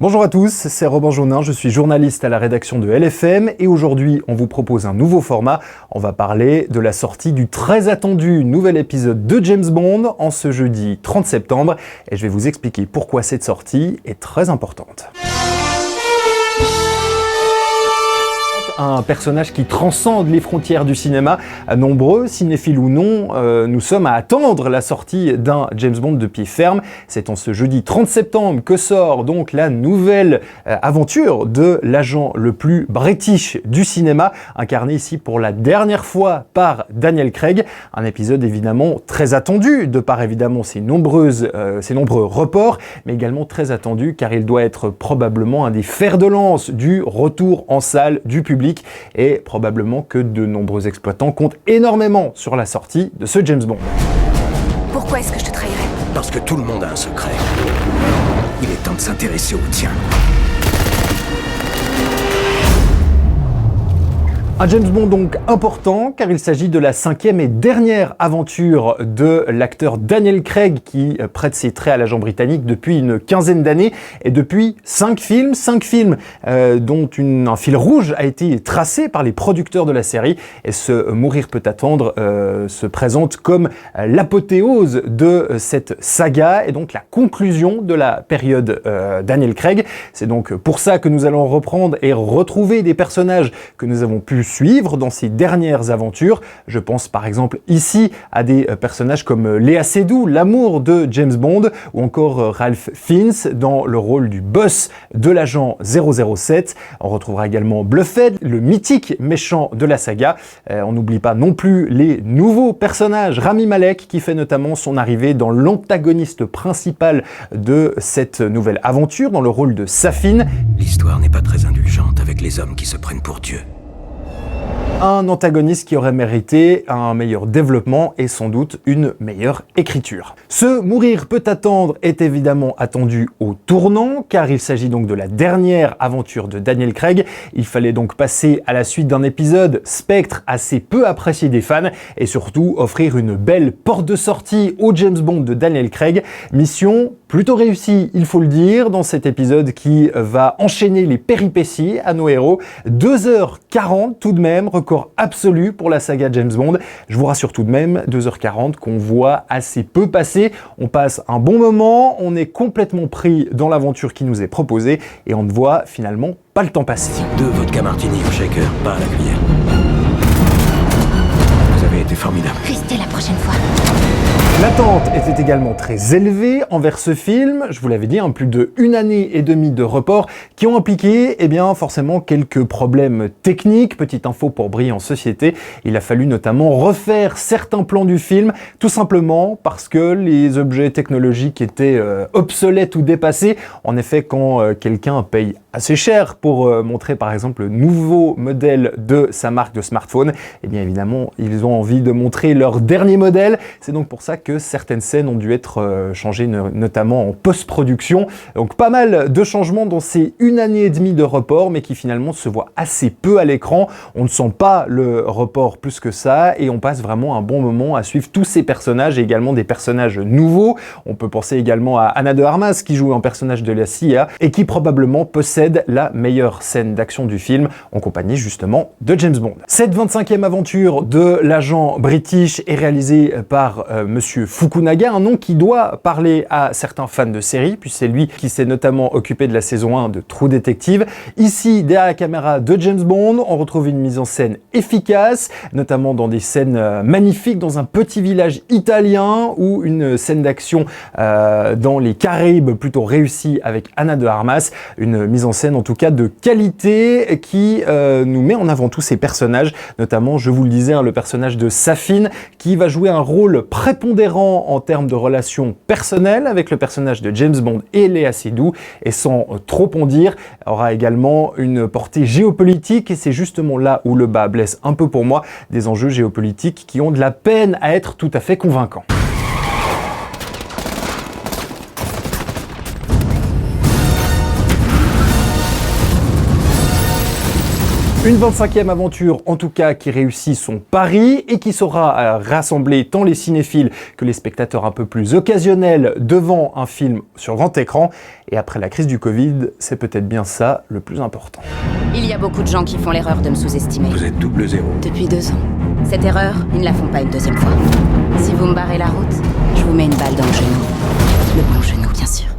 Bonjour à tous, c'est Robin Jaunin, je suis journaliste à la rédaction de LFM et aujourd'hui on vous propose un nouveau format. On va parler de la sortie du très attendu nouvel épisode de James Bond en ce jeudi 30 septembre et je vais vous expliquer pourquoi cette sortie est très importante. Un personnage qui transcende les frontières du cinéma. Nombreux, cinéphiles ou non, nous sommes à attendre la sortie d'un James Bond de pied ferme. C'est en ce jeudi 30 septembre que sort donc la nouvelle aventure de l'agent le plus british du cinéma, incarné ici pour la dernière fois par Daniel Craig. Un épisode évidemment très attendu, de par évidemment ses nombreux reports, mais également très attendu car il doit être probablement un des fers de lance du retour en salle du public. Et probablement que de nombreux exploitants comptent énormément sur la sortie de ce James Bond. Pourquoi est-ce que je te trahirais? Parce que tout le monde a un secret. Il est temps de s'intéresser au tien. Un James Bond donc important car il s'agit de la 5e et dernière aventure de l'acteur Daniel Craig qui prête ses traits à l'agent britannique depuis une quinzaine d'années et depuis 5 films dont un fil rouge a été tracé par les producteurs de la série et ce Mourir peut attendre se présente comme l'apothéose de cette saga et donc la conclusion de la période Daniel Craig. C'est donc pour ça que nous allons reprendre et retrouver des personnages que nous avons pu suivre dans ses dernières aventures. Je pense par exemple ici à des personnages comme Léa Seydoux, l'amour de James Bond, ou encore Ralph Fiennes dans le rôle du boss de l'agent 007. On retrouvera également Blofeld, le mythique méchant de la saga. On n'oublie pas non plus les nouveaux personnages, Rami Malek qui fait notamment son arrivée dans l'antagoniste principal de cette nouvelle aventure, dans le rôle de Safin. L'histoire n'est pas très indulgente avec les hommes qui se prennent pour Dieu. Un antagoniste qui aurait mérité un meilleur développement et sans doute une meilleure écriture. Ce Mourir peut attendre est évidemment attendu au tournant car il s'agit donc de la dernière aventure de Daniel Craig. Il fallait donc passer à la suite d'un épisode spectre assez peu apprécié des fans et surtout offrir une belle porte de sortie au James Bond de Daniel Craig. Mission plutôt réussie, il faut le dire, dans cet épisode qui va enchaîner les péripéties à nos héros. 2h40 tout de même, record absolu pour la saga James Bond. Je vous rassure tout de même, 2h40 qu'on voit assez peu passer. On passe un bon moment, on est complètement pris dans l'aventure qui nous est proposée et on ne voit finalement pas le temps passer. 2 vodka martini au shaker, pas à la cuillère. Vous avez été formidable. Restez la prochaine fois. L'attente était également très élevée envers ce film, je vous l'avais dit, plus de 1 année et demie de report qui ont impliqué forcément quelques problèmes techniques. Petite info pour briller en société, il a fallu notamment refaire certains plans du film, tout simplement parce que les objets technologiques étaient obsolètes ou dépassés. En effet, quand quelqu'un paye assez cher pour montrer par exemple le nouveau modèle de sa marque de smartphone, évidemment ils ont envie de montrer leur dernier modèle. C'est donc pour ça que certaines scènes ont dû être changées notamment en post-production. Donc pas mal de changements dans ces 1 année et demie de report mais qui finalement se voient assez peu à l'écran. On ne sent pas le report plus que ça et on passe vraiment un bon moment à suivre tous ces personnages et également des personnages nouveaux. On peut penser également à Ana de Armas qui joue un personnage de la CIA et qui probablement possède la meilleure scène d'action du film en compagnie justement de James Bond. Cette 25e aventure de l'agent british est réalisée par Monsieur Fukunaga, un nom qui doit parler à certains fans de série, puis c'est lui qui s'est notamment occupé de la saison 1 de True Detective. Ici, derrière la caméra de James Bond, on retrouve une mise en scène efficace, notamment dans des scènes magnifiques dans un petit village italien ou une scène d'action dans les Caraïbes plutôt réussie avec Ana de Armas, une mise en scène en tout cas de qualité qui nous met en avant tous ces personnages, notamment je vous le disais le personnage de Safin qui va jouer un rôle prépondérant en termes de relations personnelles avec le personnage de James Bond et Léa Seydoux et sans trop en dire aura également une portée géopolitique et c'est justement là où le bas blesse un peu pour moi, des enjeux géopolitiques qui ont de la peine à être tout à fait convaincants. Une 25e aventure, en tout cas, qui réussit son pari et qui saura rassembler tant les cinéphiles que les spectateurs un peu plus occasionnels devant un film sur grand écran. Et après la crise du Covid, c'est peut-être bien ça le plus important. Il y a beaucoup de gens qui font l'erreur de me sous-estimer. Vous êtes double zéro. Depuis 2 ans. Cette erreur, ils ne la font pas une deuxième fois. Si vous me barrez la route, je vous mets une balle dans le genou. Le bon genou, bien sûr.